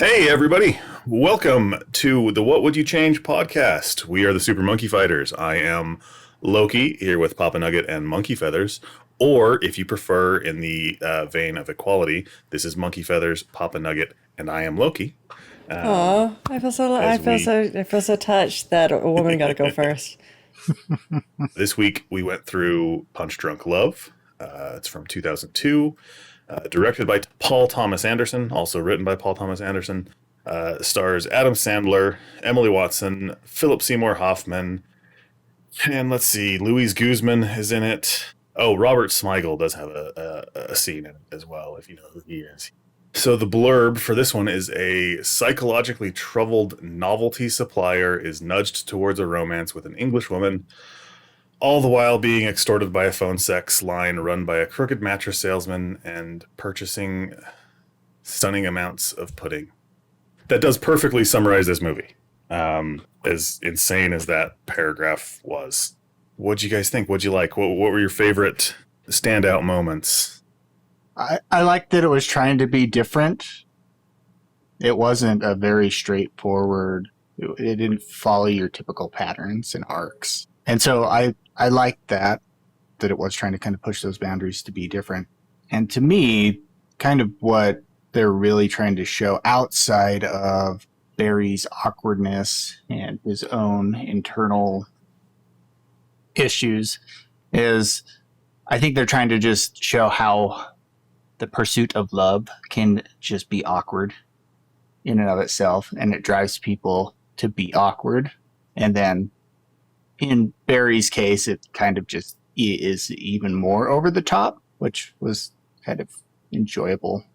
Hey, everybody. Welcome to the What Would You Change podcast. We are the Super Monkey Fighters. I am Loki, here with Papa Nugget and Monkey Feathers. Or, if you prefer, in the vein of equality, this is Monkey Feathers, Papa Nugget, and I am Loki. Oh, I feel so touched that a woman got to go first. This week, we went through Punch Drunk Love. It's from 2002. Directed by Paul Thomas Anderson, also written by Paul Thomas Anderson. Stars Adam Sandler, Emily Watson, Philip Seymour Hoffman, and let's see, Louise Guzmán is in it. Oh, Robert Smigel does have a scene in it as well, if you know who he is. So the blurb for this one is: a psychologically troubled novelty supplier is nudged towards a romance with an English woman, all the while being extorted by a phone sex line run by a crooked mattress salesman and purchasing stunning amounts of pudding. That does perfectly summarize this movie, as insane as that paragraph was. What'd you guys think? What'd you like? What were your favorite standout moments? I liked that it was trying to be different. It wasn't a very straightforward, it didn't follow your typical patterns and arcs. And so I liked that it was trying to kind of push those boundaries to be different. And to me, kind of what they're really trying to show outside of Barry's awkwardness and his own internal issues is, I think they're trying to just show how the pursuit of love can just be awkward in and of itself, and it drives people to be awkward. And then in Barry's case, it kind of just is even more over the top, which was kind of enjoyable.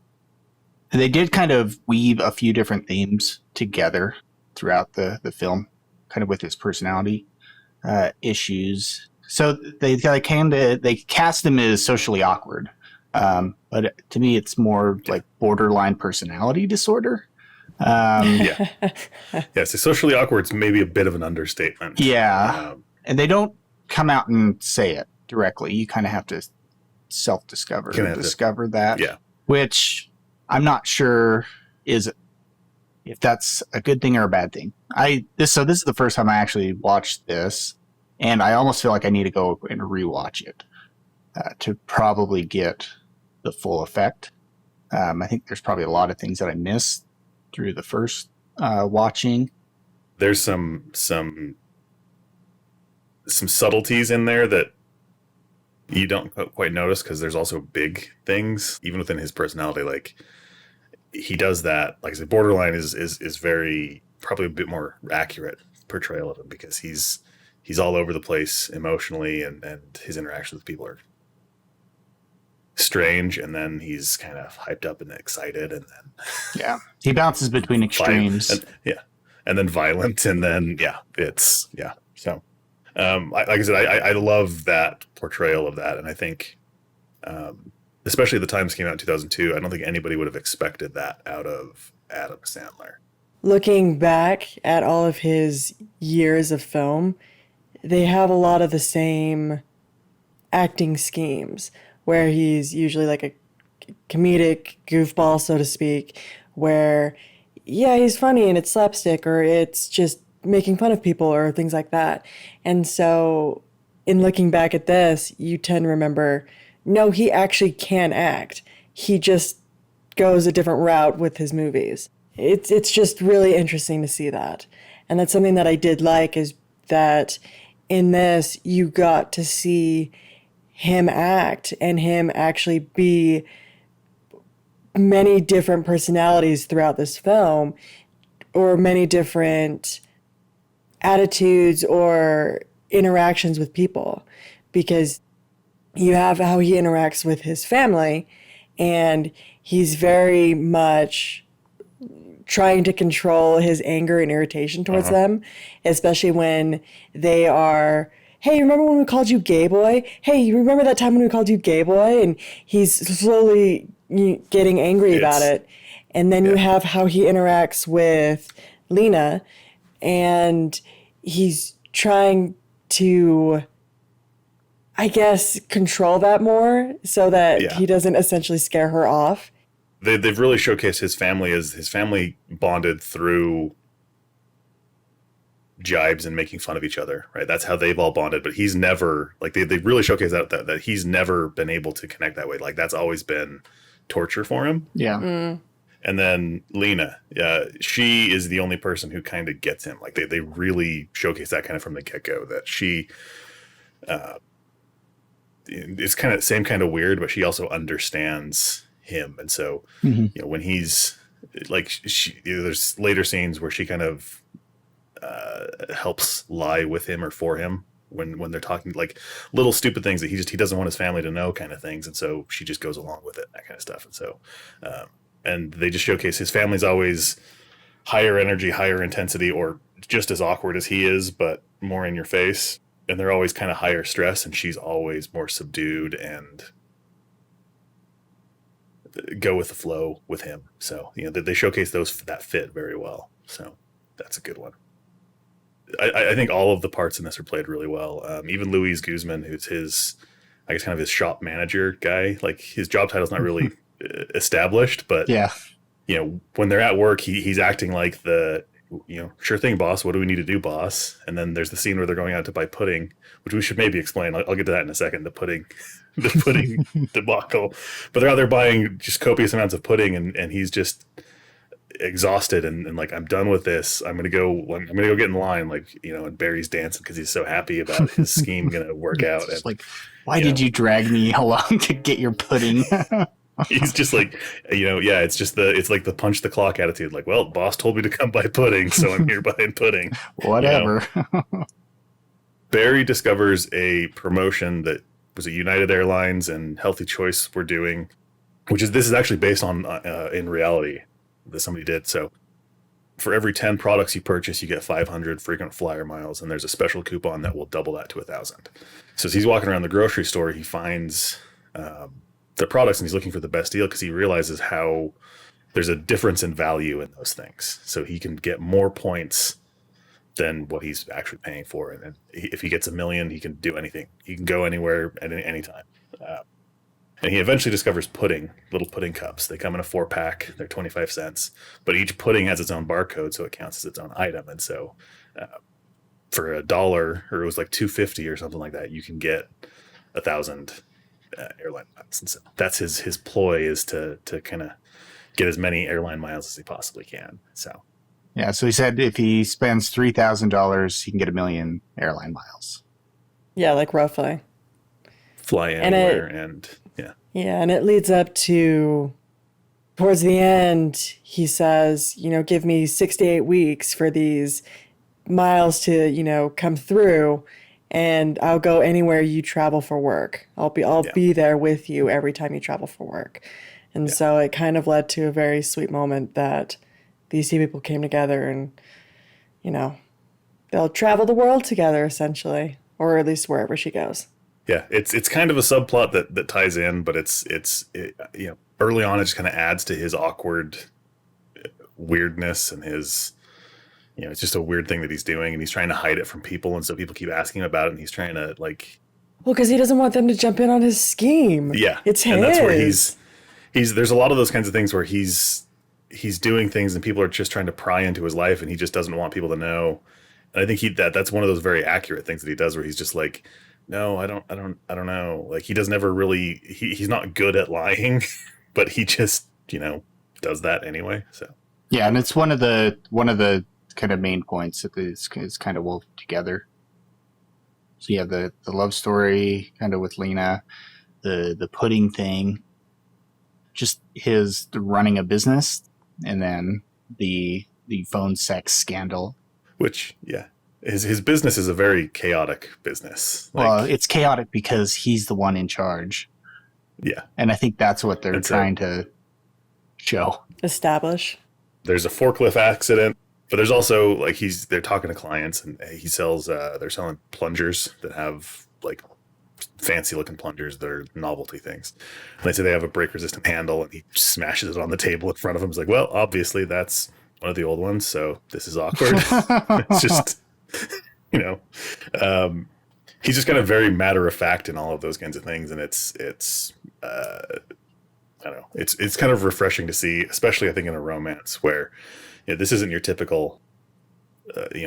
They did kind of weave a few different themes together throughout the film, kind of with his personality issues. So they cast him as socially awkward. But to me, it's more like borderline personality disorder. Yeah, so socially awkward is maybe a bit of an understatement. Yeah, and they don't come out and say it directly. You kind of have to self-discover that. Yeah, which I'm not sure if that's a good thing or a bad thing. This is the first time I actually watched this, and I almost feel like I need to go and rewatch it to probably get the full effect. I think there's probably a lot of things that I missed through the first watching. There's some subtleties in there that you don't quite notice, because there's also big things even within his personality. Like, he does that, like I said, borderline is very, probably a bit more accurate portrayal of him, because he's all over the place emotionally, and his interactions with people are strange, and then he's kind of hyped up and excited, and then he bounces between extremes, and then violent, and then so like I said, I love that portrayal of that, and I think especially at the time this came out in 2002, I don't think anybody would have expected that out of Adam Sandler. Looking back at all of his years of film, they have a lot of the same acting schemes, where he's usually like a comedic goofball, so to speak, where, he's funny and it's slapstick, or it's just making fun of people or things like that. And so in looking back at this, you tend to remember, no, he actually can act. He just goes a different route with his movies. It's just really interesting to see that. And that's something that I did like, is that in this, you got to see him act and him actually be many different personalities throughout this film, or many different attitudes or interactions with people, because you have how he interacts with his family, and he's very much trying to control his anger and irritation towards them, especially when they are, hey, remember when we called you gay boy? Hey, you remember that time when we called you gay boy? And he's slowly getting angry about it. And then you have how he interacts with Lena, and he's trying to, I guess, control that more so that he doesn't essentially scare her off. they've really showcased his family as his family bonded through jibes and making fun of each other, right? That's how they've all bonded, but he's never like they really showcased that he's never been able to connect that way. Like that's always been torture for him. Yeah. And then Lena, she is the only person who kind of gets him. Like they really showcase that kind of from the get-go, that she it's kind of same kind of weird, but she also understands him. And so, when he's like, there's later scenes where she kind of helps lie with him or for him when they're talking like little stupid things that he doesn't want his family to know kind of things. And so she just goes along with it, that kind of stuff. And so, and they just showcase his family's always higher energy, higher intensity, or just as awkward as he is, but more in your face. And they're always kind of higher stress, and she's always more subdued and go with the flow with him. So, they showcase that fit very well. So that's a good one. I think all of the parts in this are played really well. Even Luis Guzmán, who's his, I guess, kind of his shop manager guy. Like his job title's not really established, but when they're at work, he's acting like the, sure thing, boss. What do we need to do, boss? And then there's the scene where they're going out to buy pudding, which we should maybe explain. I'll get to that in a second. The pudding debacle. But they're out there buying just copious amounts of pudding, and he's just exhausted and like, I'm done with this. I'm gonna go get in line, and Barry's dancing because he's so happy about his scheme gonna work out. And like, why did you drag me along to get your pudding? He's just like, it's like the punch the clock attitude. Like, well, boss told me to come buy pudding, so I'm here buying pudding. Whatever. Barry discovers a promotion that was a United Airlines and Healthy Choice were doing, this is actually based on in reality that somebody did. So for every 10 products you purchase, you get 500 frequent flyer miles, and there's a special coupon that will double that to 1,000. So as he's walking around the grocery store, he finds the products, and he's looking for the best deal because he realizes how there's a difference in value in those things. So he can get more points than what he's actually paying for. And if he gets $1 million, he can do anything. He can go anywhere at any time. And he eventually discovers little pudding cups. They come in a 4-pack. They're 25 cents. But each pudding has its own barcode, so it counts as its own item. And so for $1, or it was like $2.50 or something like that, you can get 1,000 airline miles. And so that's his ploy, is to kind of get as many airline miles as he possibly can. So so he said if he spends $3,000, he can get 1 million airline miles. Yeah, like roughly. Fly anywhere, and and it leads up to, towards the end, he says, give me 6 to 8 weeks for these miles to, come through, and I'll go anywhere you travel for work. I'll be there with you every time you travel for work. And so it kind of led to a very sweet moment that these two people came together, and, they'll travel the world together essentially, or at least wherever she goes. Yeah, it's kind of a subplot that ties in, but it's early on it just kind of adds to his awkward weirdness and his, it's just a weird thing that he's doing, and he's trying to hide it from people, and so people keep asking him about it, and he's trying to because he doesn't want them to jump in on his scheme. Yeah, it's his. And that's where he's there's a lot of those kinds of things where he's doing things and people are just trying to pry into his life, and he just doesn't want people to know. And I think that's one of those very accurate things that he does, where he's just like, no, I don't know. Like, he doesn't ever really, he's not good at lying, but he just, does that anyway. So yeah, and it's one of the kind of main points that is kind of woven together. So you have the love story kind of with Lena, the pudding thing, just his running a business, and then the phone sex scandal. Which, his business is a very chaotic business. Well, it's chaotic because he's the one in charge. Yeah. And I think that's what they're trying to show. Establish. There's a forklift accident, but there's also they're talking to clients, and he sells they're selling plungers that have fancy looking plungers that are novelty things. And they say they have a break resistant handle, and he smashes it on the table in front of him. He's like, well, obviously that's one of the old ones, so this is awkward. It's just he's just kind of very matter of fact in all of those kinds of things, and it's I don't know. It's kind of refreshing to see, especially I think in a romance where this isn't your typical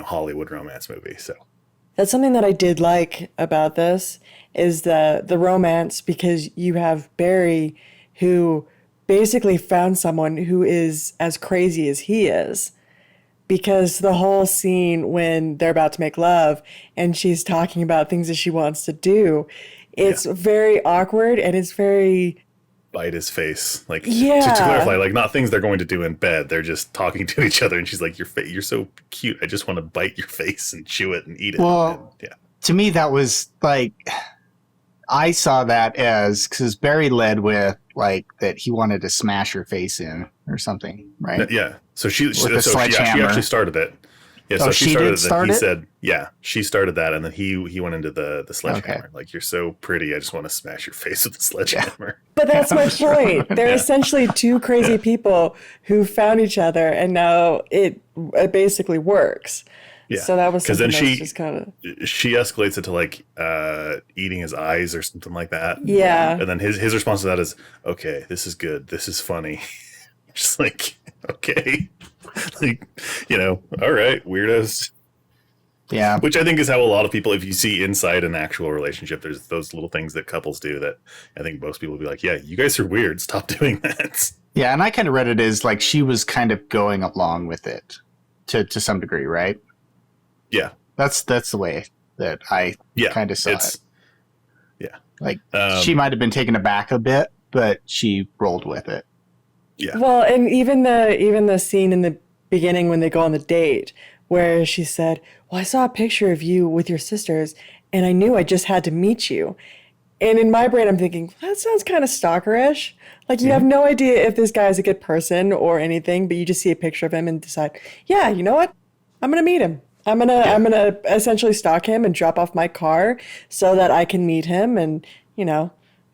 Hollywood romance movie. So That's something that I did like about this is the romance, because you have Barry who basically found someone who is as crazy as he is. Because the whole scene when they're about to make love and she's talking about things that she wants to do, it's very awkward and it's very bite his face, like to yeah. clarify, like not things they're going to do in bed. They're just talking to each other, and she's like, "You're so cute. I just want to bite your face and chew it and eat it." Well, and, to me, that was like, I saw that as, because Barry led with like that he wanted to smash her face in or something, right? Yeah. So she sledgehammer. actually started it. Yeah. So she did started it. He said, "Yeah, she started that," and then he went into the sledgehammer. Okay. Like, "You're so pretty. I just want to smash your face with a sledgehammer." But that's my point. They're essentially two crazy people who found each other, and now it basically works. Yeah. So that was something then that's just kind of... she escalates it to like eating his eyes or something like that. Yeah. And then his response to that is, "Okay, this is good. This is funny." Just like, okay, like, all right, weirdos. Yeah. Which I think is how a lot of people, if you see inside an actual relationship, there's those little things that couples do that I think most people will be like, "Yeah, you guys are weird. Stop doing that." Yeah, and I kind of read it as like she was kind of going along with it to some degree, right? Yeah. That's the way that I kind of saw it. Yeah. Like she might have been taken aback a bit, but she rolled with it. Yeah. Well, and even the scene in the beginning when they go on the date where she said, "Well, I saw a picture of you with your sisters and I knew I just had to meet you." And in my brain, I'm thinking, that sounds kind of stalkerish. Like, you have no idea if this guy is a good person or anything, but you just see a picture of him and decide, yeah, you know what? I'm going to meet him. I'm gonna essentially stalk him and drop off my car so that I can meet him and,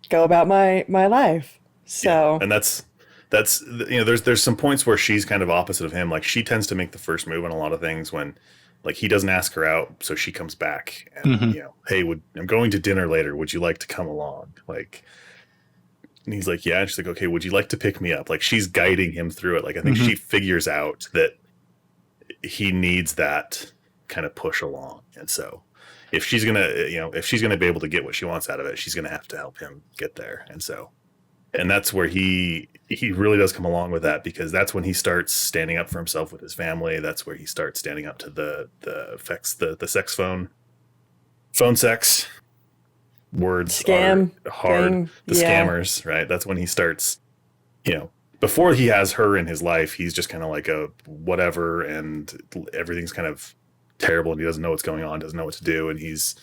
go about my life. So and that's there's some points where she's kind of opposite of him. Like, she tends to make the first move on a lot of things when, like, he doesn't ask her out, so she comes back and hey, I'm going to dinner later. Would you like to come along? Like, and he's like, yeah. And she's like, okay, would you like to pick me up? Like, she's guiding him through it. Like, I think she figures out that he needs that kind of push along, and so if she's gonna be able to get what she wants out of it, she's gonna have to help him get there. And that's where he really does come along with that, because that's when he starts standing up for himself with his family. That's where he starts standing up to the sex phone sex words scam are hard thing. The scammers, right? That's when he starts, before he has her in his life, he's just kind of like a whatever, and everything's kind of terrible, and he doesn't know what's going on, doesn't know what to do, and he's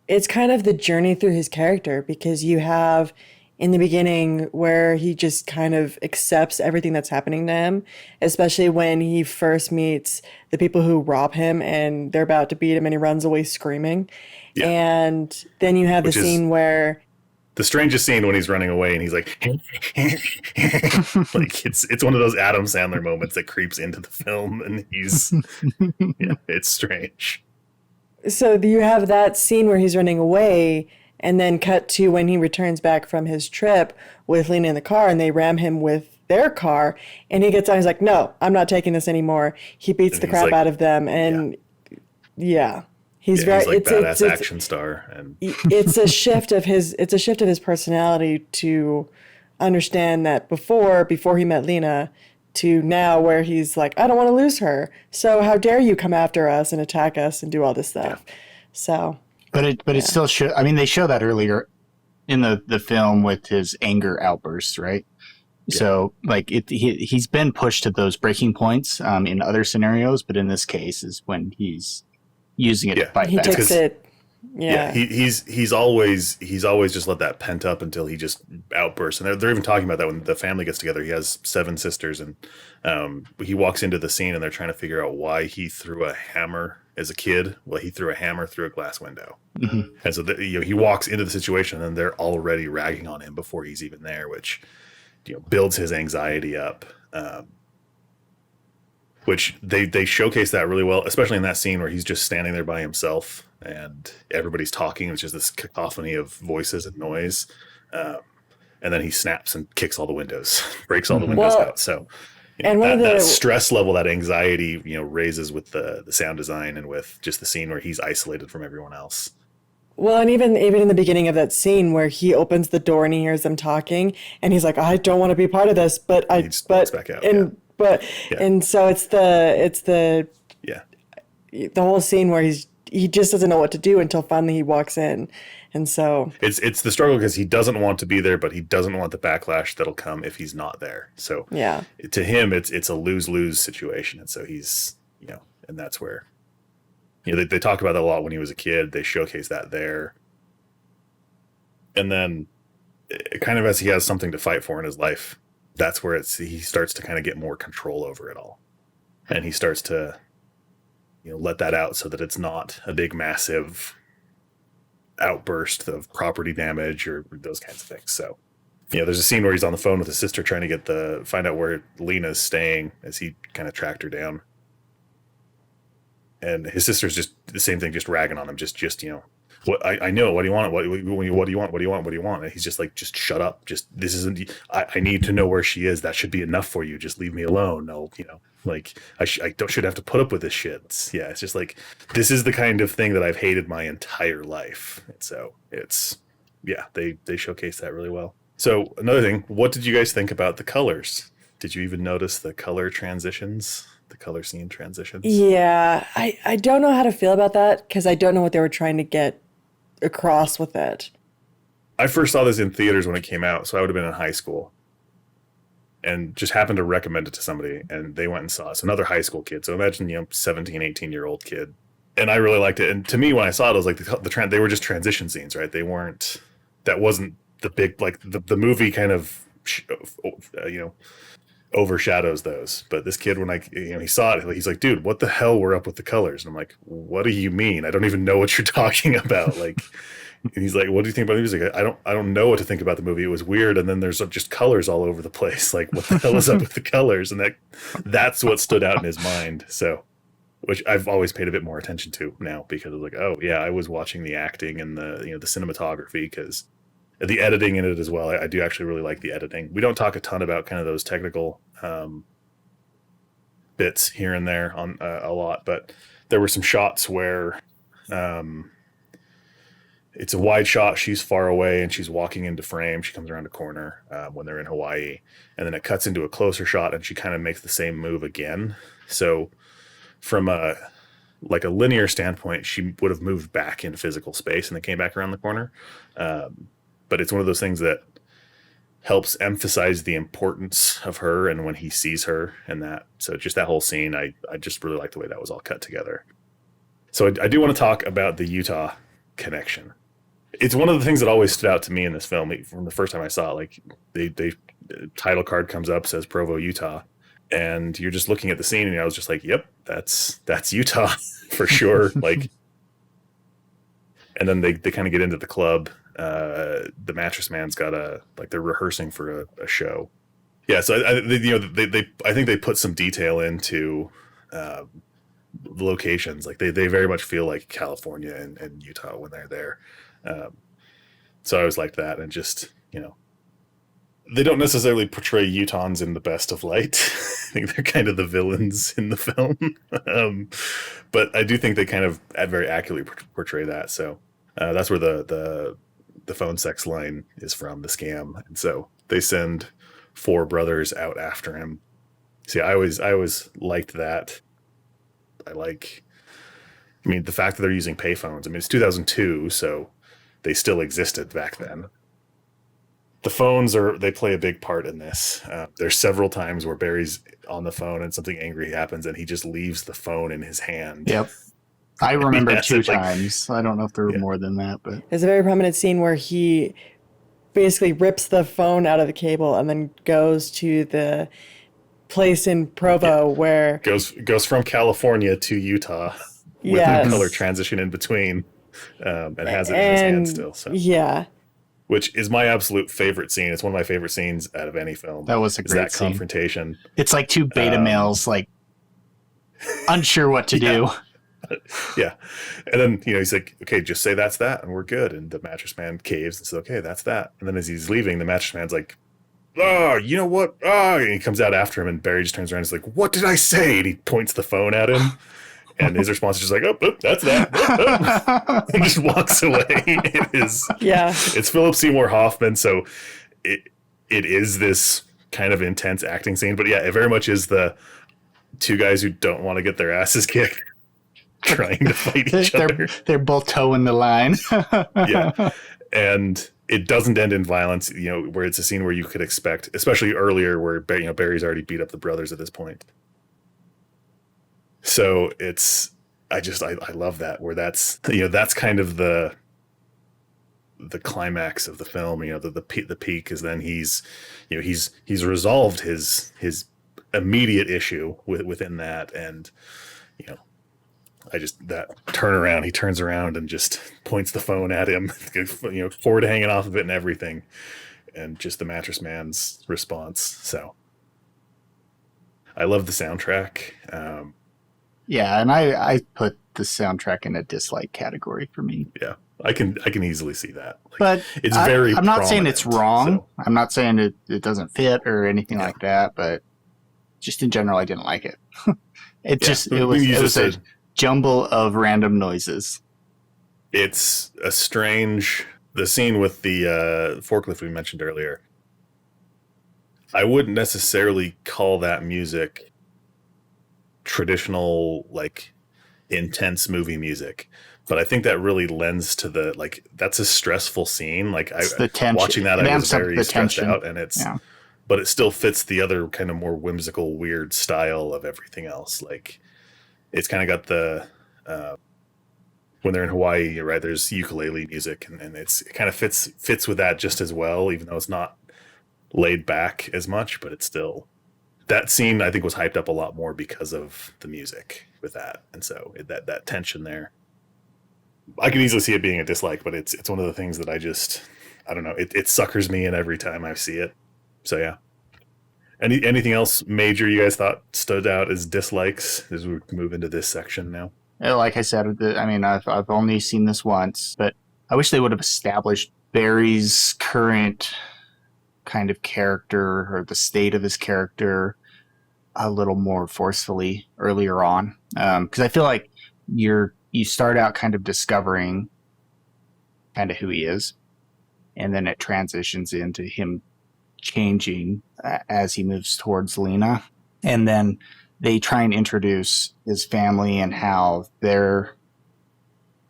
it's kind of the journey through his character, because you have in the beginning where he just kind of accepts everything that's happening to him, especially when he first meets the people who rob him and they're about to beat him and he runs away screaming. Yeah. And then you have the scene where the strangest scene when he's running away and he's like, like it's one of those Adam Sandler moments that creeps into the film, and he's, it's strange. So you have that scene where he's running away, and then cut to when he returns back from his trip with Lena in the car, and they ram him with their car, and he gets out, he's like, "No, I'm not taking this anymore." He beats the crap out of them, and he's very, he's like badass action star, and it's a shift of his personality to understand that before he met Lena to now, where he's like, "I don't want to lose her, so how dare you come after us and attack us and do all this stuff." So but it still I mean, they show that earlier in the film with his anger outbursts, right? So like he's been pushed to those breaking points in other scenarios, but in this case is when he's using it to fight he back. takes it. He's always just let that pent up until he just outbursts. And they're even talking about that when the family gets together. He has 7 sisters, and he walks into the scene and they're trying to figure out why he threw a hammer as a kid. Well, he threw a hammer through a glass window. And so he walks into the situation and they're already ragging on him before he's even there, which builds his anxiety up. Which they showcase that really well, especially in that scene where he's just standing there by himself and everybody's talking. It's just this cacophony of voices and noise. and then he snaps and kicks all the windows, breaks all the windows out. So and that stress level, that anxiety, raises with the sound design and with just the scene where he's isolated from everyone else. Well, and even in the beginning of that scene where he opens the door and he hears them talking, and he's like, "I don't want to be part of this," but he just walks back out. And so it's the whole scene where he just doesn't know what to do until finally he walks in, and so it's the struggle because he doesn't want to be there, but he doesn't want the backlash that'll come if he's not there. So to him, it's a lose-lose situation, and so he's and that's where. They talk about that a lot when he was a kid. They showcase that there. And then kind of as he has something to fight for in his life, that's where he starts to kind of get more control over it all. And he starts to, let that out so that it's not a big, massive outburst of property damage or those kinds of things. So, there's a scene where he's on the phone with his sister trying to find out where Lena's staying as he kind of tracked her down. And his sister's just the same thing, just ragging on him. Just what I know. What do you want? What do you want? What do you want? What do you want? And he's just like, just shut up. Just this isn't. I need to know where she is. That should be enough for you. Just leave me alone. No, like I should have to put up with this shit. It's just like this is the kind of thing that I've hated my entire life. And so they showcase that really well. So another thing, what did you guys think about the colors? Did you even notice the color transitions? The color scene transitions? Yeah, I don't know how to feel about that because I don't know what they were trying to get across with it. I first saw this in theaters when it came out, so I would have been in high school and just happened to recommend it to somebody, and they went and saw it. So another high school kid. So imagine, 17, 18-year-old kid. And I really liked it. And to me, when I saw it, I was like, they were just transition scenes, right? They weren't, that wasn't the big, like the movie kind of, overshadows those. But this kid, when he saw it, he's like, dude, what the hell were up with the colors? And I'm like, what do you mean? I don't even know what you're talking about. Like, and he's like, what do you think about the music? I don't know what to think about the movie. It was weird. And then there's just colors all over the place. Like, what the hell is up with the colors? And that's what stood out in his mind. So, which I've always paid a bit more attention to now because I was like, oh yeah, I was watching the acting and the cinematography because the editing in it as well. I do actually really like the editing. We don't talk a ton about kind of those technical bits here and there on a lot, but there were some shots where it's a wide shot. She's far away and she's walking into frame. She comes around a corner when they're in Hawaii, and then it cuts into a closer shot and she kind of makes the same move again. So from a linear standpoint, she would have moved back in physical space and then came back around the corner. But it's one of those things that helps emphasize the importance of her and when he sees her and that. So just that whole scene, I just really like the way that was all cut together. So I do want to talk about the Utah connection. It's one of the things that always stood out to me in this film from the first time I saw it. Like the title card comes up, says Provo, Utah. And you're just looking at the scene and I was just like, yep, that's Utah for sure. Like, and then they kind of get into the club. The mattress man's got they're rehearsing for a show. Yeah. So I think they put some detail into, the locations. Like they very much feel like California and Utah when they're there. So I always liked that. And just, they don't necessarily portray Utahns in the best of light. I think they're kind of the villains in the film. But I do think they kind of very accurately portray that. So that's where the phone sex line is from, the scam. And so they send 4 brothers out after him. See, I always liked that. The fact that they're using payphones. It's 2002, so they still existed back then. The phones they play a big part in this. There's several times where Barry's on the phone and something angry happens and he just leaves the phone in his hand. Yep. I remember 2 times. I don't know if there were more than that, but there's a very prominent scene where he basically rips the phone out of the cable and then goes to the place in Provo where goes from California to Utah with a color transition in between, and has it in his hand still. So yeah. Which is my absolute favorite scene. It's one of my favorite scenes out of any film. That was a great scene. Confrontation. It's like 2 beta males, unsure what to do. Yeah. And then, he's like, okay, just say that's that and we're good. And the mattress man caves and says, okay, that's that. And then as he's leaving, the mattress man's like, oh, you know what? Oh, and he comes out after him and Barry just turns around and is like, what did I say? And he points the phone at him. And his response is just like, oh, that's that. Oh. And just walks away. It's Philip Seymour Hoffman. So it is this kind of intense acting scene. But yeah, it very much is the two guys who don't want to get their asses kicked trying to fight each other. They're both towing the line. Yeah. And it doesn't end in violence, where it's a scene where you could expect, especially earlier where, Barry's already beat up the brothers at this point. So I love that, where that's kind of the climax of the film. The peak is then he's resolved his immediate issue within that. And, that turnaround, he turns around and just points the phone at him, cord hanging off of it and everything. And just the mattress man's response. So I love the soundtrack. Yeah, and I put the soundtrack in a dislike category for me. Yeah, I can easily see that. But it's very. I'm not saying it's wrong. So. I'm not saying it doesn't fit or anything like that. But just in general, I didn't like it. It was a jumble of random noises. It's a strange. The scene with the forklift we mentioned earlier. I wouldn't necessarily call that music traditional, like, intense movie music, but I think that really lends to that's a stressful scene. Like, the tension. Watching that, I was very stressed out, and but it still fits the other kind of more whimsical, weird style of everything else. Like, it's kind of got the when they're in Hawaii, right? There's ukulele music, and it kind of fits with that just as well, even though it's not laid back as much, but it's still. That scene, I think, was hyped up a lot more because of the music with that. And so that tension there, I can easily see it being a dislike, but it's one of the things that I don't know. It suckers me in every time I see it. So yeah. Anything else major you guys thought stood out as dislikes as we move into this section now? Like I said, I've only seen this once, but I wish they would have established Barry's current kind of character or the state of his character a little more forcefully earlier on, because I feel like you start out kind of discovering kind of who he is, and then it transitions into him changing as he moves towards Lena, and then they try and introduce his family and how their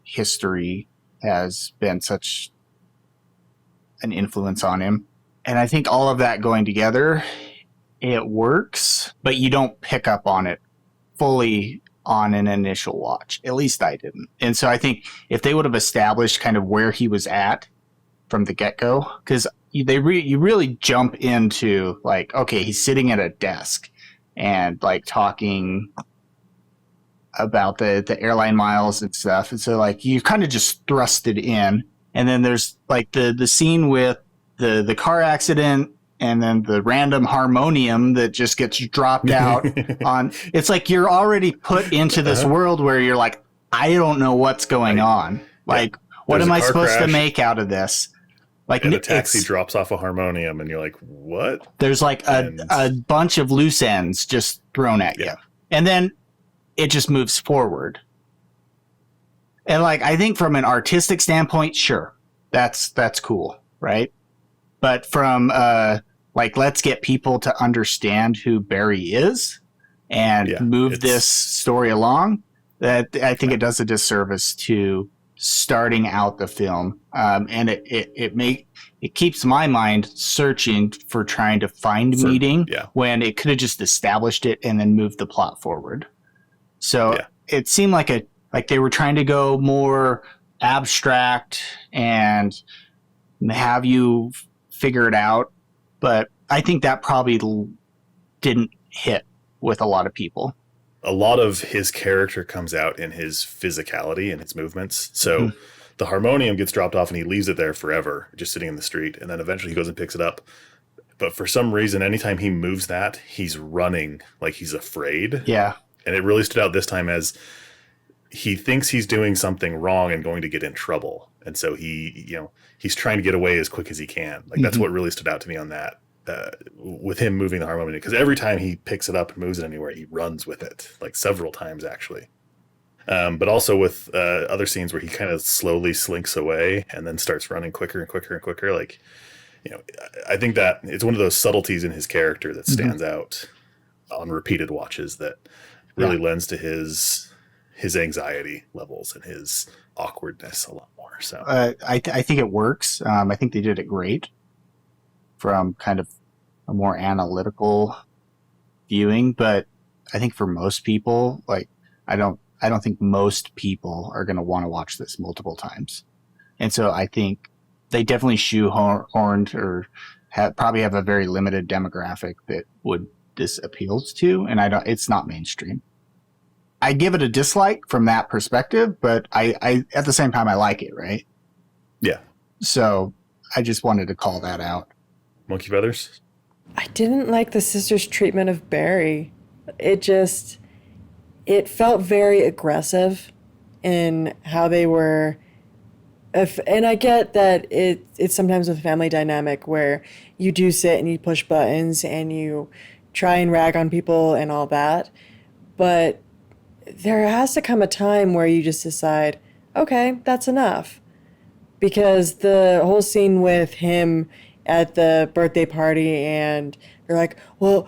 history has been such an influence on him. And I think all of that going together, it works, but you don't pick up on it fully on an initial watch. At least I didn't. And so I think if they would have established kind of where he was at from the get-go, because you really jump into, like, okay, he's sitting at a desk and, like, talking about the airline miles and stuff. And so, like, you kind of just thrust it in. And then there's, like, the scene with the car accident, and then the random harmonium that just gets dropped out on. It's like you're already put into this world where you're like, I don't know what's going on. Like, what am I supposed to make out of this? Like, and a taxi drops off a harmonium, and you're like, what? There's like a bunch of loose ends just thrown at you, and then it just moves forward. And, like, I think from an artistic standpoint, sure, that's cool, right? But from like, let's get people to understand who Barry is and move this story along, that I think it does a disservice to starting out the film. And it keeps my mind searching for trying to find meaning when it could have just established it and then moved the plot forward. So it seemed like they were trying to go more abstract and have you figure it out, but I think that probably didn't hit with a lot of people. A lot of his character comes out in his physicality and his movements. So the harmonium gets dropped off and he leaves it there forever, just sitting in the street. And then eventually he goes and picks it up. But for some reason, anytime he moves that, he's running like he's afraid. Yeah. And it really stood out this time as he thinks he's doing something wrong and going to get in trouble. And so he's trying to get away as quick as he can. Like that's what really stood out to me on that, with him moving the harmonium, because every time he picks it up and moves it anywhere, he runs with it, like several times actually. But also with other scenes where he kind of slowly slinks away and then starts running quicker and quicker and quicker. Like, I think that it's one of those subtleties in his character that stands out on repeated watches that really lends to his anxiety levels and his awkwardness a lot more. So I think it works. I think they did it great from kind of a more analytical viewing, but I think for most people, like I don't think most people are going to want to watch this multiple times. And so I think they definitely shoehorned or probably have a very limited demographic that this appeals to. And it's not mainstream. I give it a dislike from that perspective, but I at the same time, I like it, right? Yeah. So I just wanted to call that out. Monkey Feathers? I didn't like the sisters' treatment of Barry. It felt very aggressive in how they were. And I get that it's sometimes a family dynamic where you do sit and you push buttons and you try and rag on people and all that. But there has to come a time where you just decide, okay, that's enough. Because the whole scene with him at the birthday party and they're like, well,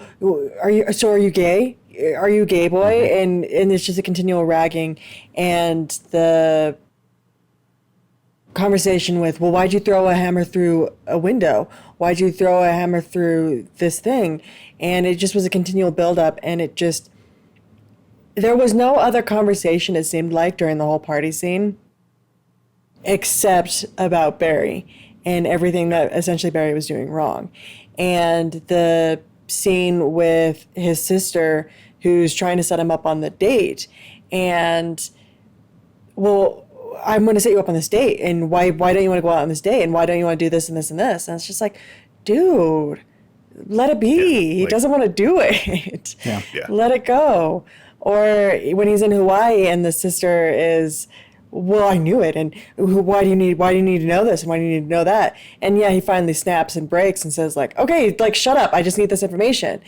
are you gay? Are you a gay boy? And it's just a continual ragging. And the conversation with, well, why'd you throw a hammer through a window? Why'd you throw a hammer through this thing? And it just was a continual buildup. And there was no other conversation, it seemed like, during the whole party scene, except about Barry and everything that essentially Barry was doing wrong. And the scene with his sister who's trying to set him up on the date. And, well, I'm going to set you up on this date. And why don't you want to go out on this date? And why don't you want to do this and this and this? And it's just like, dude, let it be. He doesn't want to do it. Yeah. Let it go. Or when he's in Hawaii and the sister is, well, I knew it. And why do you need to know this? And why do you need to know that? And yeah, he finally snaps and breaks and says like, okay, like shut up. I just need this information.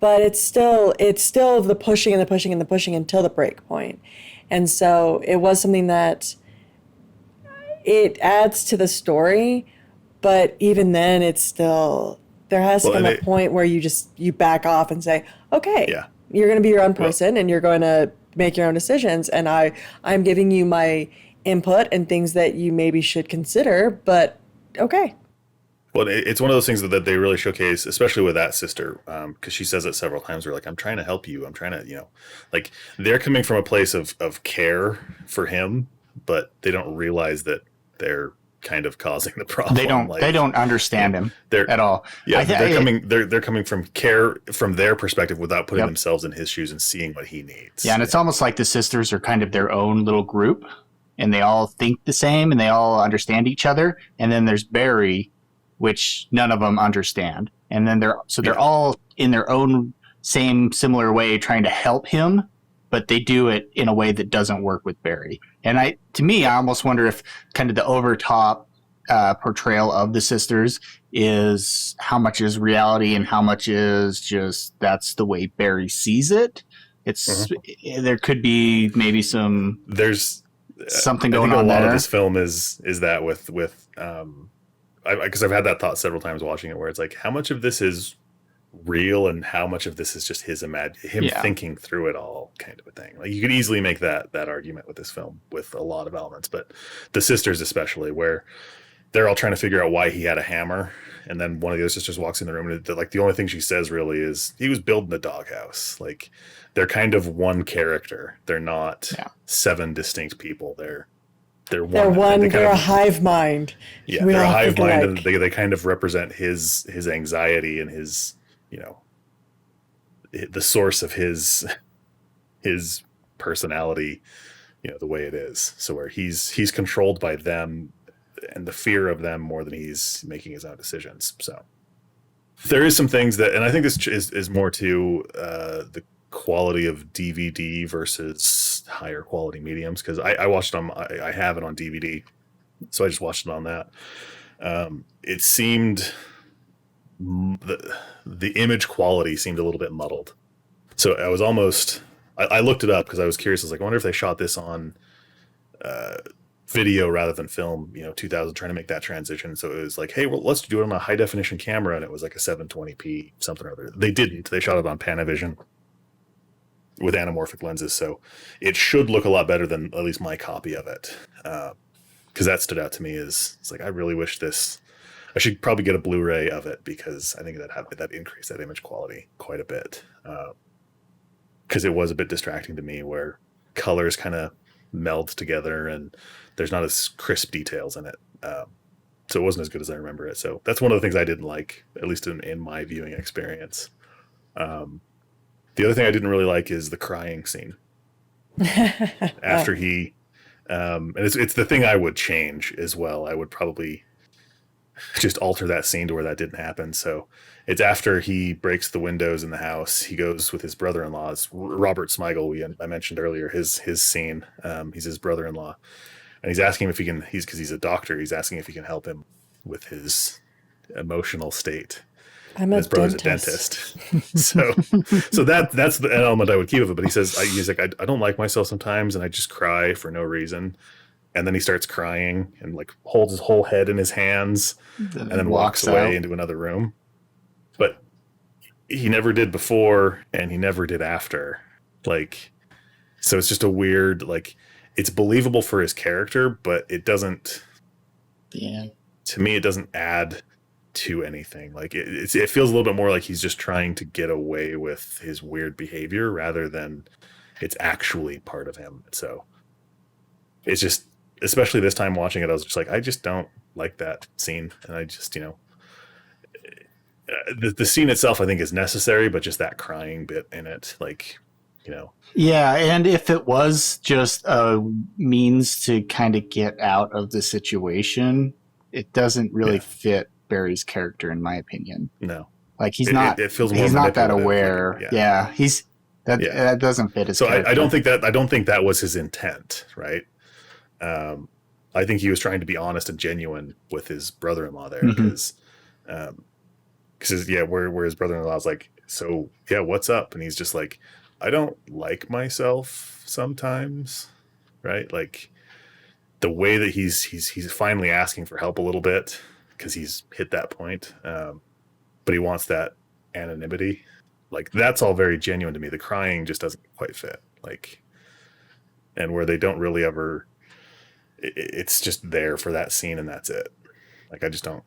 But it's still the pushing and the pushing and the pushing until the break point. And so it was something that it adds to the story, but even then it's still, there has to come a point where you back off and say, okay, you're going to be your own person and you're going to make your own decisions. And I'm giving you my input and things that you maybe should consider, but okay. Well, it's one of those things that they really showcase, especially with that sister, because she says it several times. We're like, I'm trying to help you. I'm trying to, like they're coming from a place of care for him, but they don't realize that they're kind of causing the problem. They don't understand him at all. Yeah, they're coming from care from their perspective without putting themselves in his shoes and seeing what he needs. Yeah, and it's almost like the sisters are kind of their own little group, and they all think the same, and they all understand each other. And then there's Barry, which none of them understand, and then they're all in their own similar way trying to help him, but they do it in a way that doesn't work with Barry. And to me, I almost wonder if kind of the overtop portrayal of the sisters is how much is reality and how much is just that's the way Barry sees it. It's there could be maybe there's something going on there. A lot of this film is that with because I've had that thought several times watching it, where it's like, how much of this is real and how much of this is just him thinking through it all, kind of a thing. Like you could easily make that argument with this film with a lot of elements, but the sisters especially, where they're all trying to figure out why he had a hammer, and then one of the other sisters walks in the room and the only thing she says really is he was building a doghouse. Like they're kind of one character. They're not seven distinct people. They're a hive mind. Yeah, they're a hive mind, and they kind of represent his anxiety and his, the source of his personality, the way it is. So where he's controlled by them and the fear of them more than he's making his own decisions. So there is some things that, and I think this is more to the quality of DVD versus higher quality mediums, because I watched them. I have it on DVD, so I just watched it on that. It seemed the image quality seemed a little bit muddled. So I was almost, I looked it up because I was curious. I was like, I wonder if they shot this on video rather than film, 2000, trying to make that transition. So it was like, hey, well, let's do it on a high definition camera. And it was like a 720p something or other. They didn't. They shot it on Panavision with anamorphic lenses. So it should look a lot better than at least my copy of it. Because that stood out to me as, it's like, I really wish I should probably get a Blu-ray of it, because I think that increased that image quality quite a bit. Because it was a bit distracting to me, where colors kind of meld together and there's not as crisp details in it. So it wasn't as good as I remember it. So that's one of the things I didn't like, at least in my viewing experience. The other thing I didn't really like is the crying scene. After he, and it's the thing I would change as well. I would probably just alter that scene to where that didn't happen. So it's after he breaks the windows in the house. He goes with his brother-in-law's, Robert Smigel. I mentioned earlier his scene. He's his brother-in-law, and he's asking him if he can. Because he's a doctor. He's asking if he can help him with his emotional state. His brother's a dentist. so that's the element I would keep of it. But he's like, I don't like myself sometimes, and I just cry for no reason. And then he starts crying and like holds his whole head in his hands, and then walks away into another room. But he never did before, and he never did after. Like, so it's just a weird, like, it's believable for his character, but it doesn't. Yeah. To me, it doesn't add to anything. Like it feels a little bit more like he's just trying to get away with his weird behavior rather than it's actually part of him. So it's just, especially this time watching it, I was just like, I just don't like that scene. And I just, the scene itself I think is necessary, but just that crying bit in it, like, Yeah, and if it was just a means to kind of get out of the situation, it doesn't really fit Barry's character, in my opinion. No, like he's not. It feels more he's not that aware. Like, that doesn't fit his. So I don't think that was his intent, right? I think he was trying to be honest and genuine with his brother-in-law there, because where his brother-in-law's like, so yeah, what's up? And he's just like, I don't like myself sometimes, right? Like the way that he's finally asking for help a little bit, because he's hit that point, but he wants that anonymity. Like that's all very genuine to me. The crying just doesn't quite fit. Like, and where they don't really ever, it's just there for that scene and that's it. Like I just don't.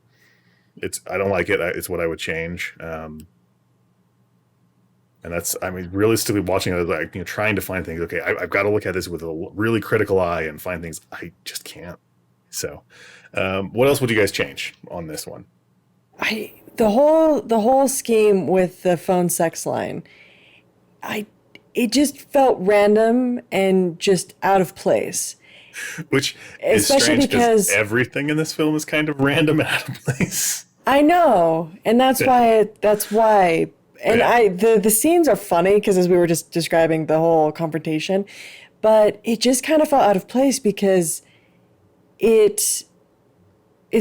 I don't like it. It's what I would change. And that's, I mean, realistically watching it, like, trying to find things. Okay, I've got to look at this with a really critical eye and find things. I just can't. So, what else would you guys change on this one? The whole scheme with the phone sex line, it just felt random and just out of place. Which is especially strange because everything in this film is kind of random and out of place. I know, and that's why. And the scenes are funny because, as we were just describing the whole confrontation, but it just kind of felt out of place because it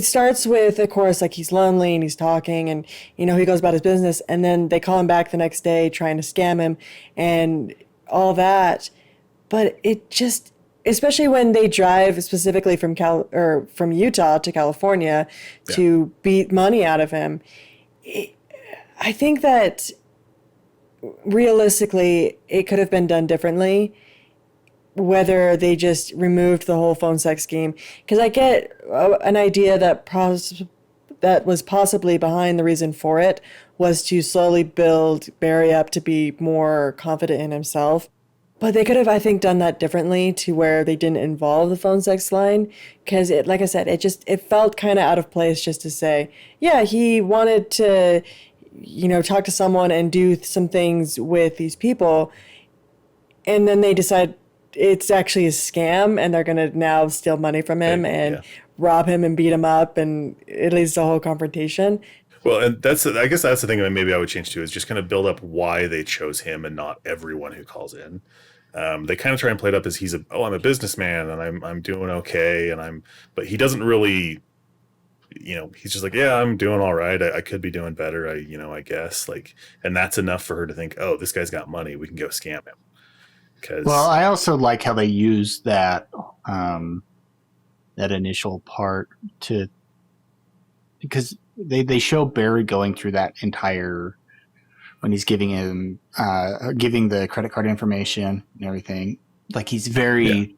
starts with, of course, like he's lonely and he's talking and, he goes about his business, and then they call him back the next day trying to scam him and all that. But it just, especially when they drive specifically from Utah to California to beat money out of him, I think that realistically it could have been done differently, whether they just removed the whole phone sex scheme. Because I get an idea that was possibly behind the reason for it was to slowly build Barry up to be more confident in himself. But they could have, I think, done that differently to where they didn't involve the phone sex line. Because, like I said, it felt kind of out of place just to say, yeah, he wanted to, talk to someone and do some things with these people. And then they decide it's actually a scam and they're going to now steal money from him and rob him and beat him up. And it leads to a whole confrontation. Well, and I guess that's the thing that maybe I would change to is just kind of build up why they chose him and not everyone who calls in. They kind of try and play it up as I'm a businessman and I'm doing okay but he doesn't really, he's just like, yeah, I'm doing all right. I could be doing better. I guess and that's enough for her to think, oh, this guy's got money. We can go scam him. Well, I also like how they use that that initial part because they show Barry going through that entire when he's giving him giving the credit card information and everything. Like he's very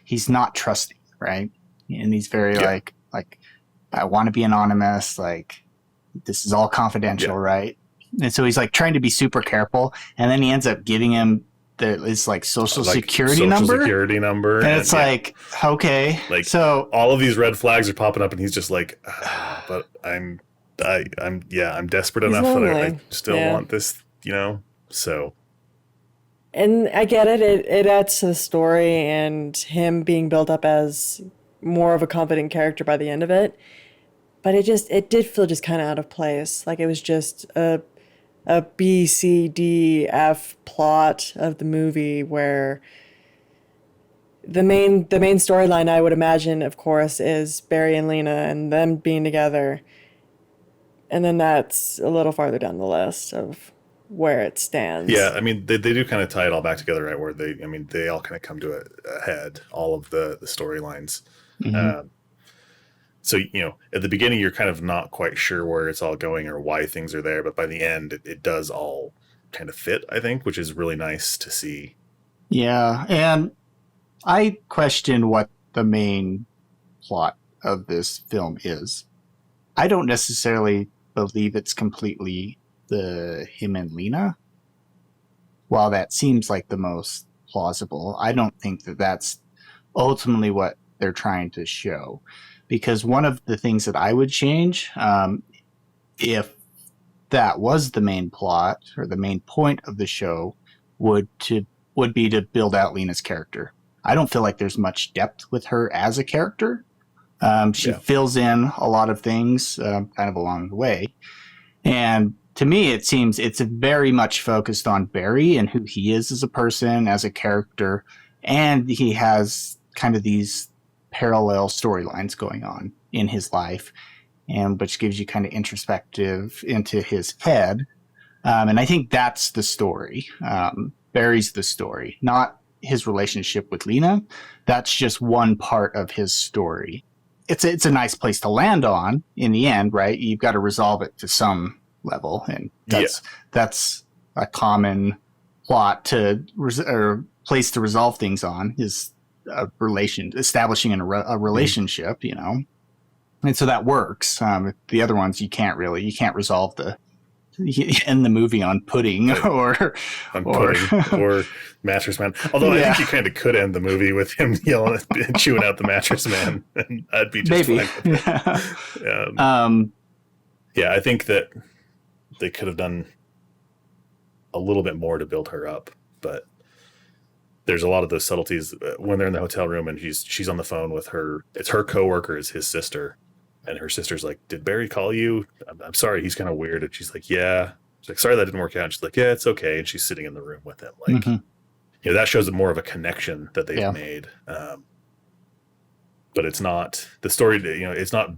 he's not trusting, right? And he's very like I want to be anonymous. Like this is all confidential, right? And so he's like trying to be super careful, and then he ends up giving him his like social security number, and it's like okay, so all of these red flags are popping up, and he's just like, but I'm desperate enough that I still want this, so. And I get it. It adds to the story and him being built up as more of a confident character by the end of it. But it did feel just kind of out of place. Like it was just a B, C, D, F plot of the movie where the main storyline, I would imagine, of course, is Barry and Lena and them being together. And then that's a little farther down the list of where it stands. Yeah, I mean, they do kind of tie it all back together, right? Where they all kind of come to a head, all of the storylines. Mm-hmm. So, at the beginning, you're kind of not quite sure where it's all going or why things are there. But by the end, it does all kind of fit, I think, which is really nice to see. Yeah. And I question what the main plot of this film is. I don't necessarily believe it's completely the him and Lena. While that seems like the most plausible, I don't think that that's ultimately what they're trying to show. Because one of the things that I would change, if that was the main plot or the main point of the show, would be to build out Lena's character. I don't feel like there's much depth with her as a character. She fills in a lot of things kind of along the way. And to me, it seems it's very much focused on Barry and who he is as a person, as a character. And he has kind of these parallel storylines going on in his life, and which gives you kind of introspective into his head. And I think that's the story. Barry's the story, not his relationship with Lena. That's just one part of his story. It's a nice place to land on in the end, right? You've got to resolve it to some level, and that's a common plot or place to resolve things on is establishing a relationship, and so that works. The other ones you can't resolve end the movie on pudding or Mattress Man. Although I think you kind of could end the movie with him yelling and chewing out the Mattress Man, and I'd be just fine with it. I think that they could have done a little bit more to build her up, but there's a lot of those subtleties when they're in the hotel room and she's on the phone with it's her coworker is his sister, and her sister's like, did Barry call you? I'm sorry, he's kind of weird. And she's like, yeah. She's like, sorry that didn't work out. And she's like, yeah, it's okay. And she's sitting in the room with him. Like, that shows more of a connection that they've made. But it's not the story, it's not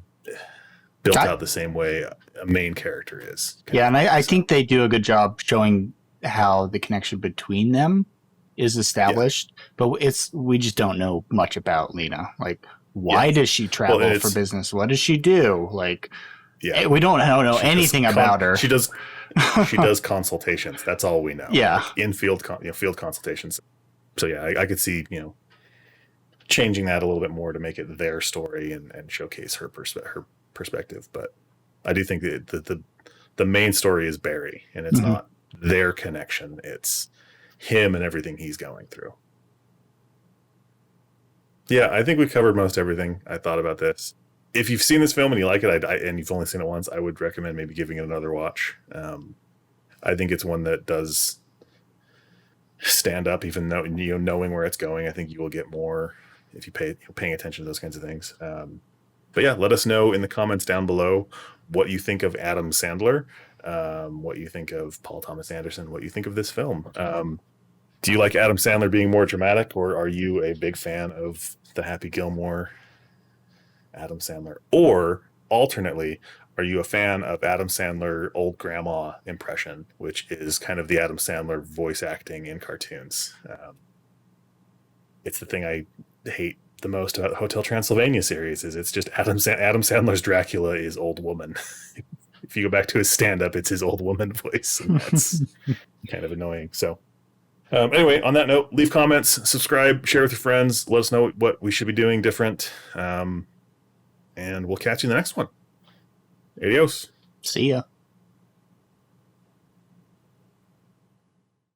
built out the same way a main character is. Yeah. And I think they do a good job showing how the connection between them is established, but we just don't know much about Lena. Like, why does she travel for business? What does she do? Like, we don't know anything about her. She does consultations. That's all we know. Yeah, like in field consultations. So I could see changing that a little bit more to make it their story and showcase her perspective. But I do think that the main story is Barry, and it's not their connection. It's him and everything he's going through. Yeah, I think we covered most everything I thought about this. If you've seen this film and you like it, and you've only seen it once, I would recommend maybe giving it another watch. I think it's one that does stand up, even though knowing where it's going. I think you will get more if you paying attention to those kinds of things. But yeah, let us know in the comments down below what you think of Adam Sandler, what you think of Paul Thomas Anderson, what you think of this film. Do you like Adam Sandler being more dramatic, or are you a big fan of the Happy Gilmore Adam Sandler? Or alternately, are you a fan of Adam Sandler old grandma impression, which is kind of the Adam Sandler voice acting in cartoons? It's the thing I hate the most about the Hotel Transylvania series is it's just Adam Sandler's Dracula is old woman. If you go back to his stand-up, it's his old woman voice, and that's kind of annoying. So anyway, on that note, leave comments, subscribe, share with your friends, let us know what we should be doing different, and we'll catch you in the next one. Adios. See ya.